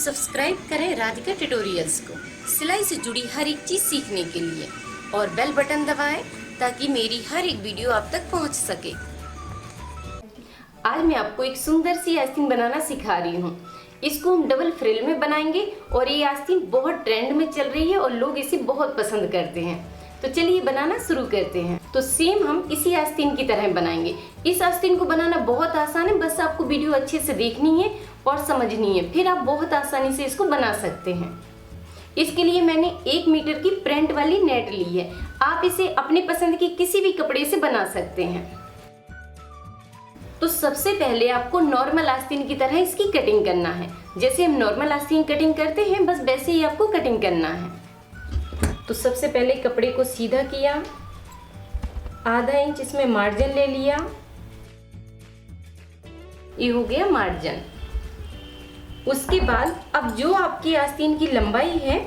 Subscribe करें Radhika tutorials को सिलाई से जुड़ी हर एक चीज सीखने के लिए और बेल बटन दबाएं ताकि मेरी हर एक वीडियो आप तक पहुंच सके। आज मैं आपको एक सुंदर सी आस्तीन बनाना सिखा रही हूँ। इसको हम डबल फ्रिल में बनाएंगे और ये आस्तीन बहुत ट्रेंड में चल रही है और लोग इसे बहुत पसंद करते हैं। तो चलिए बनाना शुरू करते हैं। तो सेम हम इसी आस्तीन की तरह बनाएंगे। इस आस्तीन को बनाना बहुत आसान है, बस आपको वीडियो अच्छे से देखनी है और समझनी है, फिर आप बहुत आसानी से इसको बना सकते हैं। इसके लिए मैंने 1 मीटर की प्रिंट वाली नेट ली है। आप इसे अपने पसंद के किसी भी कपड़े से बना सकते हैं। तो सबसे पहले आपको नॉर्मल आस्तीन की तरह इसकी कटिंग करना है। जैसे हम नॉर्मल आस्तीन कटिंग करते हैं, बस वैसे ही आपको कटिंग करना है। तो सबसे पहले कपड़े को सीधा किया, आधा इंच इसमें मार्जिन ले लिया, ये हो गया मार्जिन। उसके बाद अब जो आपकी आस्तीन की लंबाई है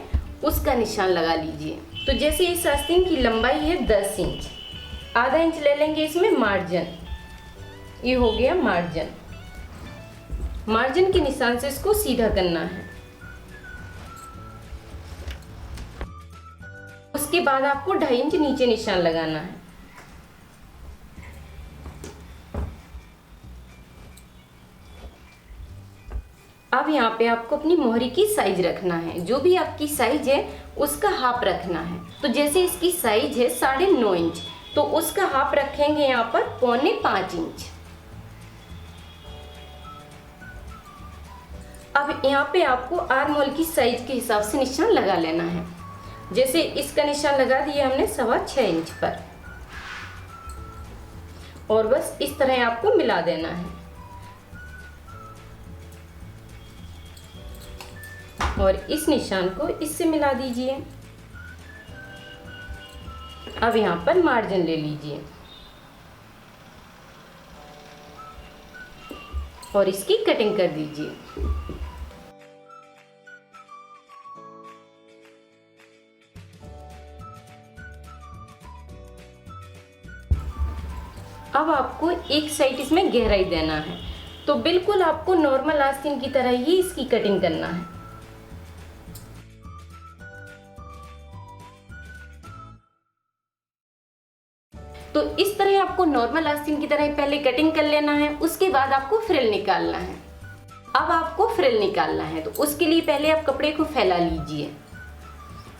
उसका निशान लगा लीजिए। तो जैसे इस आस्तीन की लंबाई है 10 इंच, आधा इंच ले लेंगे इसमें मार्जिन, ये हो गया मार्जिन। मार्जिन के निशान से इसको सीधा करना है। उसके बाद आपको 2.5 इंच नीचे निशान लगाना है। अब यहाँ पे आपको अपनी मोहरी की साइज रखना है। जो भी आपकी साइज है उसका हाफ रखना है। तो जैसे इसकी साइज है 9.5 इंच, तो उसका हाफ रखेंगे यहाँ पर 4.25 इंच। अब यहाँ पे आपको आर्म होल की साइज के हिसाब से निशान लगा लेना है। जैसे इसका निशान लगा दिया हमने 6.25 इंच पर, और बस इस तरह आपको मिला देना है। और इस निशान को इससे मिला दीजिए। अब यहाँ पर मार्जिन ले लीजिए और इसकी कटिंग कर दीजिए। अब आपको एक साइड इसमें गहराई देना है। तो बिल्कुल आपको नॉर्मल आस्तीन की तरह ही इसकी कटिंग करना है। तो इस तरह आपको नॉर्मल आस्तीन की तरह पहले कटिंग कर लेना है। उसके बाद आपको फ्रिल निकालना है। अब आपको फ्रिल निकालना है, तो उसके लिए पहले आप कपड़े को फैला लीजिए।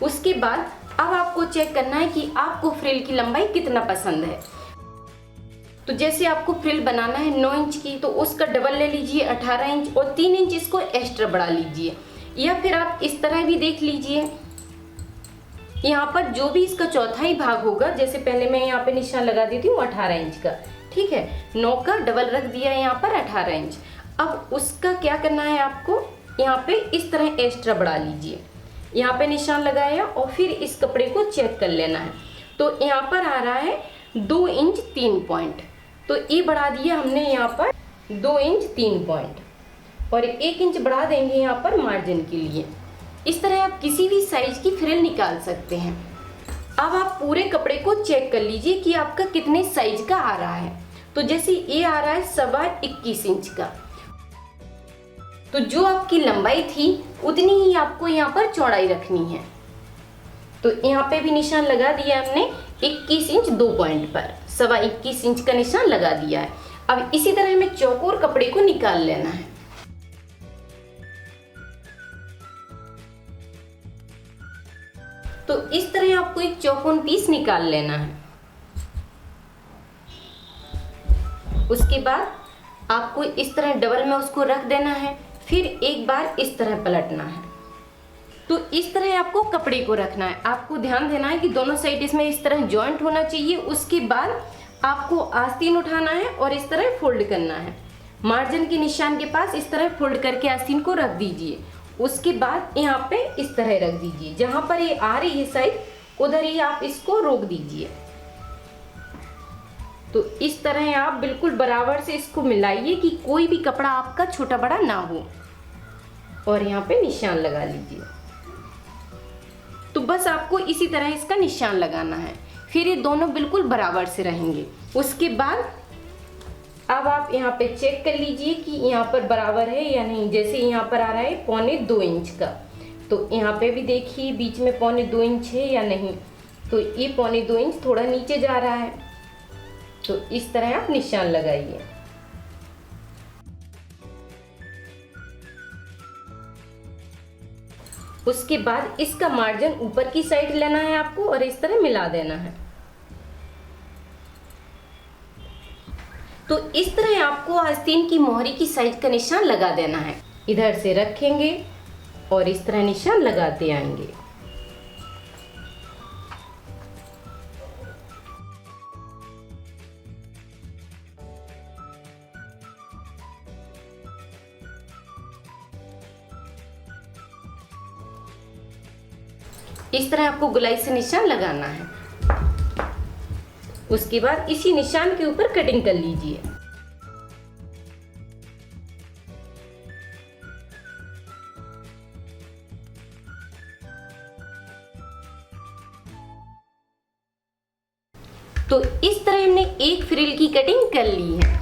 उसके बाद अब आपको चेक करना है कि आपको फ्रिल की लंबाई कितना पसंद है। तो जैसे आपको फ्रिल बनाना है 9 इंच की, तो उसका डबल ले लीजिए 18 इंच, और 3 इंच इसको एक्स्ट्रा बढ़ा लीजिए। या फिर आप इस तरह भी देख लीजिए, यहाँ पर जो भी इसका चौथाई भाग होगा, जैसे पहले मैं यहाँ पे निशान लगा देती हूँ 18 इंच का, ठीक है, 9 का डबल रख दिया यहाँ पर 18 इंच। अब उसका क्या करना है, आपको यहाँ पे इस तरह एक्स्ट्रा बढ़ा लीजिए। यहाँ पे निशान लगाया और फिर इस कपड़े को चेक कर लेना है। तो यहाँ पर आ रहा है 2 इंच 3 पॉइंट, तो ये बढ़ा दिया हमने यहाँ पर 2 इंच 3 पॉइंट, और 1 इंच बढ़ा देंगे यहाँ पर मार्जिन के लिए। इस तरह आप किसी भी साइज की फ्रिल निकाल सकते हैं। अब आप पूरे कपड़े को चेक कर लीजिए कि आपका कितने साइज का आ रहा है। तो जैसे ये आ रहा है 21.25 इंच का, तो जो आपकी लंबाई थी उतनी ही आपको यहाँ पर चौड़ाई रखनी है। तो यहाँ पे भी निशान लगा दिया हमने 21 इंच 2 पॉइंट पर, 21.25 इंच का निशान लगा दिया है। अब इसी तरह हमें चौकोर कपड़े को निकाल लेना है। तो इस तरह आपको एक चौकोन पीस निकाल लेना है। उसके बाद आपको इस तरह डबल में उसको रख देना है, फिर एक बार इस तरह पलटना है। तो इस तरह आपको कपड़े को रखना है। आपको ध्यान देना है कि दोनों साइड इसमें इस तरह जॉइंट होना चाहिए। उसके बाद आपको आस्तीन उठाना है और इस तरह फोल्ड करना है। मार्जिन के निशान के पास इस तरह फोल्ड करके आस्तीन को रख दीजिए। उसके बाद यहाँ पे इस तरह रख दीजिए। जहां पर ये आ रही है साइड, उधर ही आप इसको रोक दीजिए। तो इस तरह आप बिल्कुल बराबर से इसको मिलाइए कि कोई भी कपड़ा आपका छोटा बड़ा ना हो, और यहाँ पे निशान लगा लीजिए। तो बस आपको इसी तरह इसका निशान लगाना है, फिर ये दोनों बिल्कुल बराबर से रहेंगे। उसके बाद अब आप यहाँ पे चेक कर लीजिए कि यहाँ पर बराबर है या नहीं। जैसे यहाँ पर आ रहा है 1.25 इंच का, तो यहाँ पे भी देखिए बीच में 1.25 इंच है या नहीं। तो ये 1.25 इंच थोड़ा नीचे जा रहा है, तो इस तरह आप निशान लगाइए। उसके बाद इसका मार्जिन ऊपर की साइड लेना है आपको और इस तरह मिला देना है। तो इस तरह आपको आस्तीन की मोहरी की साइड का निशान लगा देना है। इधर से रखेंगे और इस तरह निशान लगाते आएंगे। इस तरह आपको गोलाई से निशान लगाना है। उसके बाद इसी निशान के ऊपर कटिंग कर लीजिए। तो इस तरह हमने एक फ्रिल की कटिंग कर ली है।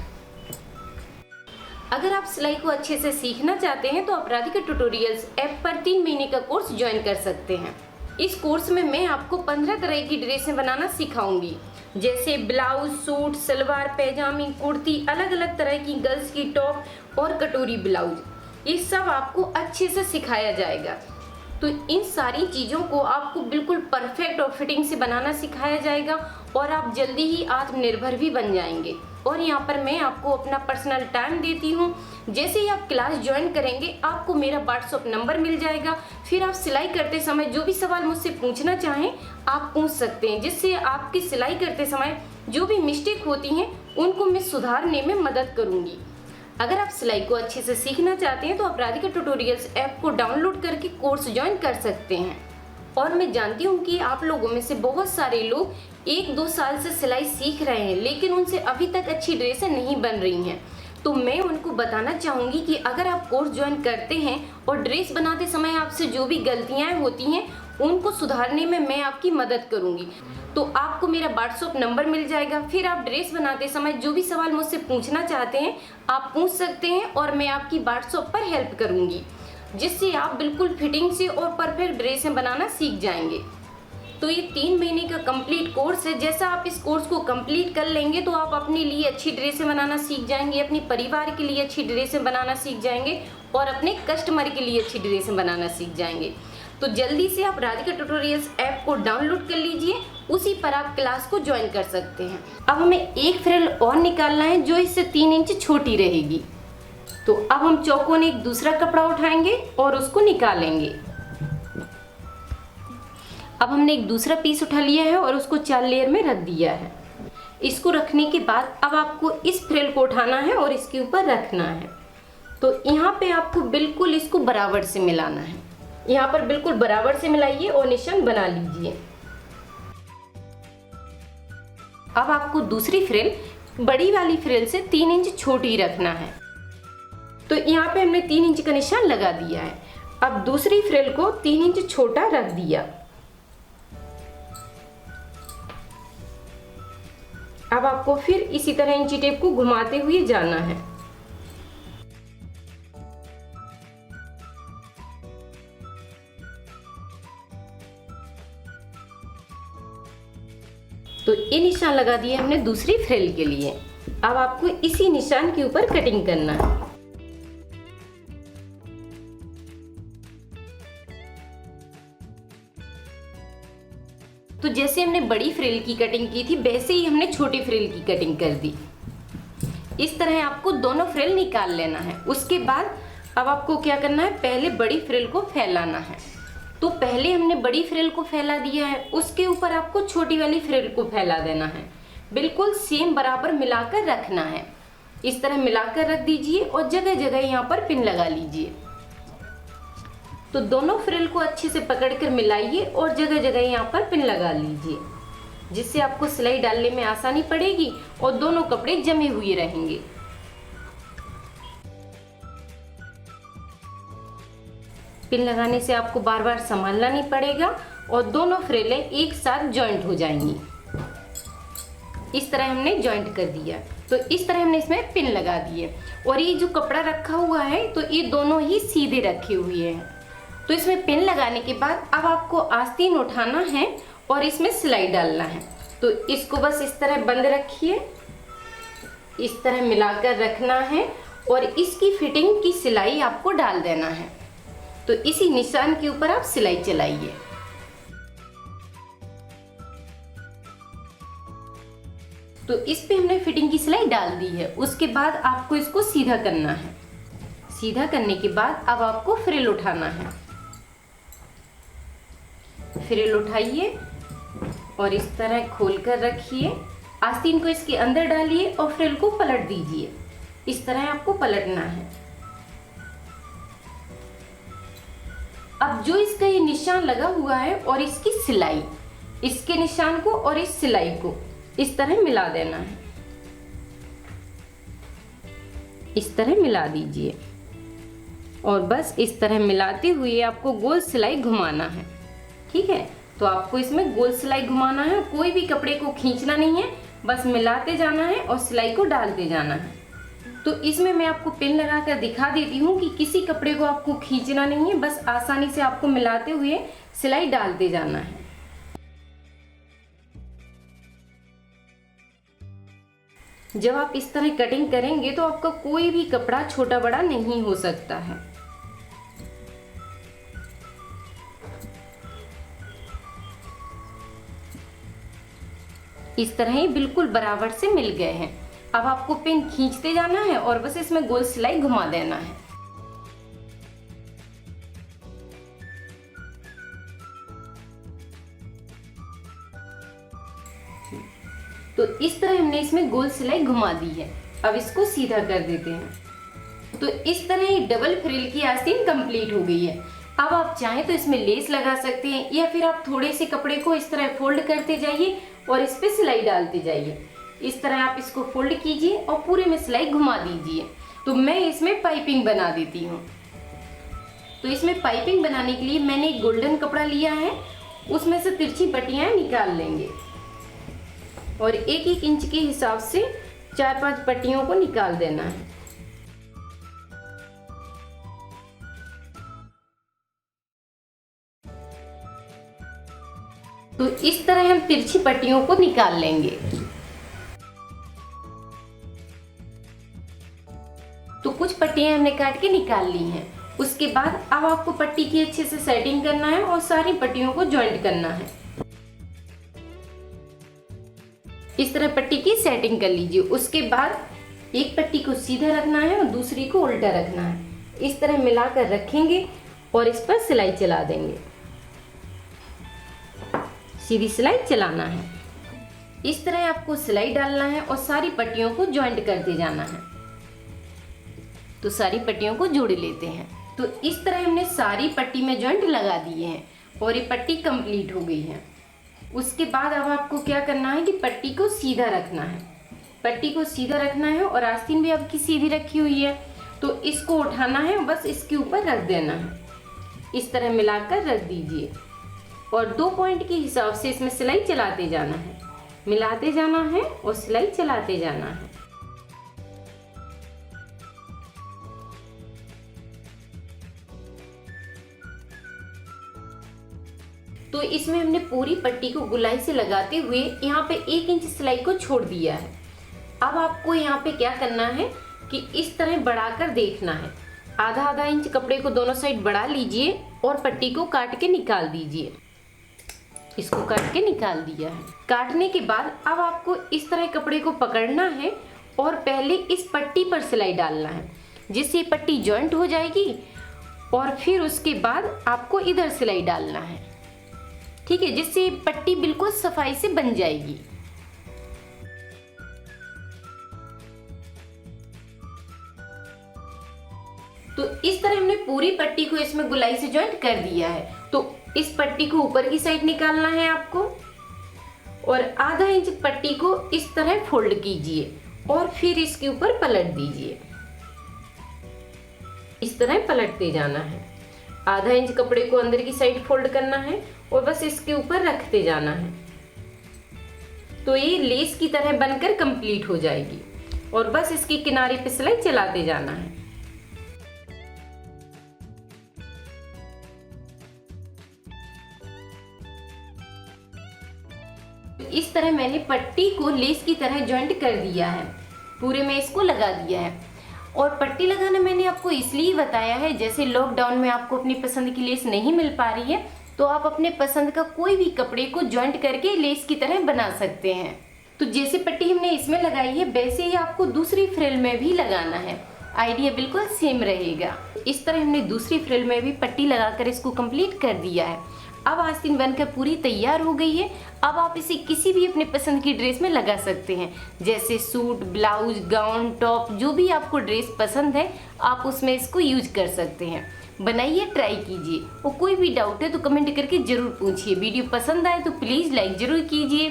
अगर आप सिलाई को अच्छे से सीखना चाहते हैं तो आप राधिका ट्यूटोरियल्स ऐप पर 3 महीने का कोर्स ज्वाइन कर सकते हैं। इस कोर्स में मैं आपको 15 तरह की ड्रेसें बनाना सिखाऊंगी, जैसे ब्लाउज, सूट, सलवार, पैजामी, कुर्ती, अलग अलग तरह की गर्ल्स की टॉप और कटोरी ब्लाउज। ये सब आपको अच्छे से सिखाया जाएगा। तो इन सारी चीज़ों को आपको बिल्कुल परफेक्ट और फिटिंग से बनाना सिखाया जाएगा और आप जल्दी ही आत्मनिर्भर भी बन जाएंगे। और यहाँ पर मैं आपको अपना पर्सनल टाइम देती हूँ। जैसे ही आप क्लास ज्वाइन करेंगे आपको मेरा व्हाट्सएप नंबर मिल जाएगा। फिर आप सिलाई करते समय जो भी सवाल मुझसे पूछना चाहें आप पूछ सकते हैं, जिससे आपकी सिलाई करते समय जो भी मिस्टेक होती हैं उनको मैं सुधारने में मदद करूँगी। अगर आप सिलाई को अच्छे से सीखना चाहते हैं तो आप राधिका ट्यूटोरियल्स ऐप को डाउनलोड करके कोर्स ज्वाइन कर सकते हैं। और मैं जानती हूँ कि आप लोगों में से बहुत सारे लोग 1-2 साल से सिलाई सीख रहे हैं, लेकिन उनसे अभी तक अच्छी ड्रेसें नहीं बन रही हैं। तो मैं उनको बताना चाहूँगी कि अगर आप कोर्स ज्वाइन करते हैं और ड्रेस बनाते समय आपसे जो भी गलतियाँ होती हैं उनको सुधारने में मैं आपकी मदद करूँगी। तो आपको मेरा व्हाट्सएप नंबर मिल जाएगा। फिर आप ड्रेस बनाते समय जो भी सवाल मुझसे पूछना चाहते हैं आप पूछ सकते हैं और मैं आपकी व्हाट्सएप पर हेल्प करूँगी, जिससे आप बिल्कुल फिटिंग से और परफेक्ट ड्रेसें बनाना सीख जाएंगे। तो ये 3 महीने का कंप्लीट कोर्स है। जैसा आप इस कोर्स को कंप्लीट कर लेंगे तो आप अपने लिए अच्छी ड्रेसें बनाना सीख जाएंगे, अपने परिवार के लिए अच्छी ड्रेसें बनाना सीख जाएंगे और अपने कस्टमर के लिए अच्छी ड्रेसें बनाना सीख जाएंगे। तो जल्दी से आप राधिका ट्यूटोरियल्स ऐप को डाउनलोड कर लीजिए, उसी पर आप क्लास को ज्वाइन कर सकते हैं। अब हमें एक फ्रिल और निकालना है जो इससे 3 इंच छोटी रहेगी। तो अब हम चौकोन एक दूसरा कपड़ा उठाएंगे और उसको निकालेंगे। अब हमने एक दूसरा पीस उठा लिया है और उसको 4 लेयर में रख दिया है। इसको रखने के बाद अब आपको इस फ्रिल को उठाना है और इसके ऊपर रखना है। तो यहाँ पे आपको बिल्कुल इसको बराबर से मिलाना है। यहाँ पर बिल्कुल बराबर से मिलाइए और निशान बना लीजिए। अब आपको दूसरी फ्रिल बड़ी वाली फ्रिल से 3 इंच छोटी रखना है। तो यहाँ पे हमने 3 इंच का निशान लगा दिया है। अब दूसरी फ्रिल को 3 इंच छोटा रख दिया। अब आपको फिर इसी तरह इंची टेप को घुमाते हुए जाना है। तो ये निशान लगा दिए हमने दूसरी फ्रिल के लिए। अब आपको इसी निशान के ऊपर कटिंग करना है। तो जैसे हमने बड़ी फ्रिल की कटिंग की थी वैसे ही हमने छोटी फ्रिल की कटिंग कर दी। इस तरह आपको दोनों फ्रिल निकाल लेना है। उसके बाद अब आपको क्या करना है, पहले बड़ी फ्रिल को फैलाना है। तो पहले हमने बड़ी फ्रिल को फैला दिया है, उसके ऊपर आपको छोटी वाली फ्रिल को फैला देना है। बिल्कुल सेम बराबर मिलाकर रखना है। इस तरह मिलाकर रख दीजिए और जगह जगह यहाँ पर पिन लगा लीजिए। तो दोनों फ्रिल को अच्छे से पकड़कर मिलाइए और जगह जगह यहाँ पर पिन लगा लीजिए, जिससे आपको सिलाई डालने में आसानी पड़ेगी और दोनों कपड़े जमे हुए रहेंगे। पिन लगाने से आपको बार बार संभालना नहीं पड़ेगा और दोनों फ्रिलें एक साथ जॉइंट हो जाएंगी। इस तरह हमने जॉइंट कर दिया। तो इस तरह हमने इसमें पिन लगा दिए और ये जो कपड़ा रखा हुआ है तो ये दोनों ही सीधे रखे हुए हैं। तो इसमें पिन लगाने के बाद अब आपको आस्तीन उठाना है और इसमें सिलाई डालना है। तो इसको बस इस तरह बंद रखिए, इस तरह मिलाकर रखना है और इसकी फिटिंग की सिलाई आपको डाल देना है। तो इसी निशान के ऊपर आप सिलाई चलाइए। तो इस पे हमने फिटिंग की सिलाई डाल दी है। उसके बाद आपको इसको सीधा करना है। सीधा करने के बाद अब आपको फ्रिल उठाना है। फ्रिल उठाइए और इस तरह खोल कर रखिए, आस्तीन को इसके अंदर डालिए और फ्रिल को पलट दीजिए। इस तरह आपको पलटना है। अब जो इसका ये निशान लगा हुआ है और इसकी सिलाई, इसके निशान को और इस सिलाई को इस तरह मिला देना है। इस तरह मिला दीजिए और बस इस तरह मिलाते हुए आपको गोल सिलाई घुमाना है। ठीक है, तो आपको इसमें गोल सिलाई घुमाना है, कोई भी कपड़े को खींचना नहीं है, बस मिलाते जाना है और सिलाई को डालते जाना है। तो इसमें मैं आपको पिन लगाकर दिखा देती हूँ कि किसी कपड़े को आपको खींचना नहीं है, बस आसानी से आपको मिलाते हुए सिलाई डालते जाना है। जब आप इस तरह कटिंग करेंगे तो आपका कोई भी कपड़ा छोटा बड़ा नहीं हो सकता है। इस तरह ही बिल्कुल बराबर से मिल गए हैं। अब आपको पिन खींचते जाना है और बस इसमें गोल सिलाई घुमा देना है। तो इस तरह हमने इसमें गोल सिलाई घुमा दी है। अब इसको सीधा कर देते हैं। तो इस तरह ही डबल फ्रिल की आस्तीन कंप्लीट हो गई है। अब आप चाहें तो इसमें लेस लगा सकते हैं या फिर आप थोड़े से कपड़े को इस तरह फोल्ड करते जाइए और इस पे सिलाई डालते जाइए। इस तरह आप इसको फोल्ड कीजिए और पूरे में सिलाई घुमा दीजिए। तो मैं इसमें पाइपिंग बना देती हूँ। तो इसमें पाइपिंग बनाने के लिए मैंने एक गोल्डन कपड़ा लिया है, उसमें से तिरछी पट्टियाँ निकाल लेंगे और 1-1 इंच के हिसाब से 4-5 पट्टियों को निकाल देना है। तो इस तरह हम तिरछी पट्टियों को निकाल लेंगे। तो कुछ पट्टियां हमने काट के निकाल ली हैं। उसके बाद अब आपको पट्टी की अच्छे से सेटिंग करना है और सारी पट्टियों को जॉइंट करना है। इस तरह पट्टी की सेटिंग कर लीजिए। उसके बाद एक पट्टी को सीधा रखना है और दूसरी को उल्टा रखना है। इस तरह मिलाकर रखेंगे और इस पर सिलाई चला देंगे। सीधी सिलाई चलाना है। इस तरह आपको सिलाई डालना है और सारी पट्टियों को जॉइंट करते जाना है। तो सारी पट्टियों को जोड़ लेते हैं। तो इस तरह हमने सारी पट्टी में जॉइंट लगा दिए हैं और ये पट्टी कंप्लीट हो गई है। उसके बाद अब आपको क्या करना है कि पट्टी को सीधा रखना है। पट्टी को सीधा रखना है और आस्तीन भी आपकी सीधी रखी हुई है। तो इसको उठाना है, बस इसके ऊपर रख देना है। इस तरह मिलाकर रख दीजिए और 2 पॉइंट के हिसाब से इसमें सिलाई चलाते जाना है, मिलाते जाना है और सिलाई चलाते जाना है। तो इसमें हमने पूरी पट्टी को गुलाई से लगाते हुए यहाँ पे 1 इंच सिलाई को छोड़ दिया है। अब आपको यहाँ पे क्या करना है कि इस तरह बढ़ाकर देखना है। आधा इंच कपड़े को दोनों साइड बढ़ा लीजिए और पट्टी को काट के निकाल दीजिए। इसको काट के निकाल दिया है। काटने के बाद अब आपको इस तरह कपड़े को पकड़ना है और पहले इस पट्टी पर सिलाई डालना है, जिससे पट्टी जॉइंट हो जाएगी और फिर उसके बाद आपको इधर सिलाई डालना है। ठीक है, जिससे पट्टी बिल्कुल सफाई से बन जाएगी। तो इस तरह हमने पूरी पट्टी को इसमें गुलाई से जॉइंट कर दिया है। तो इस पट्टी को ऊपर की साइड निकालना है आपको और आधा इंच पट्टी को इस तरह फोल्ड कीजिए और फिर इसके ऊपर पलट दीजिए। इस तरह पलटते जाना है। आधा इंच कपड़े को अंदर की साइड फोल्ड करना है और बस इसके ऊपर रखते जाना है। तो ये लेस की तरह बनकर कंप्लीट हो जाएगी और बस इसके किनारे पे सिलाई चलाते जाना है। इस तरह मैंने पट्टी को लेस की तरह जॉइंट कर दिया है, पूरे में इसको लगा दिया है। और पट्टी लगाना मैंने आपको इसलिए बताया है, जैसे लॉकडाउन में आपको अपनी पसंद की लेस नहीं मिल पा रही है तो आप अपने पसंद का कोई भी कपड़े को जॉइंट करके लेस की तरह बना सकते हैं। तो जैसे पट्टी हमने इसमें लगाई है वैसे ही आपको दूसरी फ्रिल में भी लगाना है, आइडिया बिल्कुल सेम रहेगा। इस तरह हमने दूसरी फ्रिल में भी पट्टी लगाकर इसको कंप्लीट कर दिया है। अब आस्तीन बनकर पूरी तैयार हो गई है। अब आप इसे किसी भी अपने पसंद की ड्रेस में लगा सकते हैं, जैसे सूट, ब्लाउज, गाउन, टॉप, जो भी आपको ड्रेस पसंद है आप उसमें इसको यूज कर सकते हैं। बनाइए, ट्राई कीजिए और कोई भी डाउट है तो कमेंट करके जरूर पूछिए। वीडियो पसंद आए तो प्लीज़ लाइक जरूर कीजिए,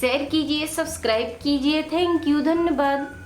शेयर कीजिए, सब्सक्राइब कीजिए। थैंक यू, धन्यवाद।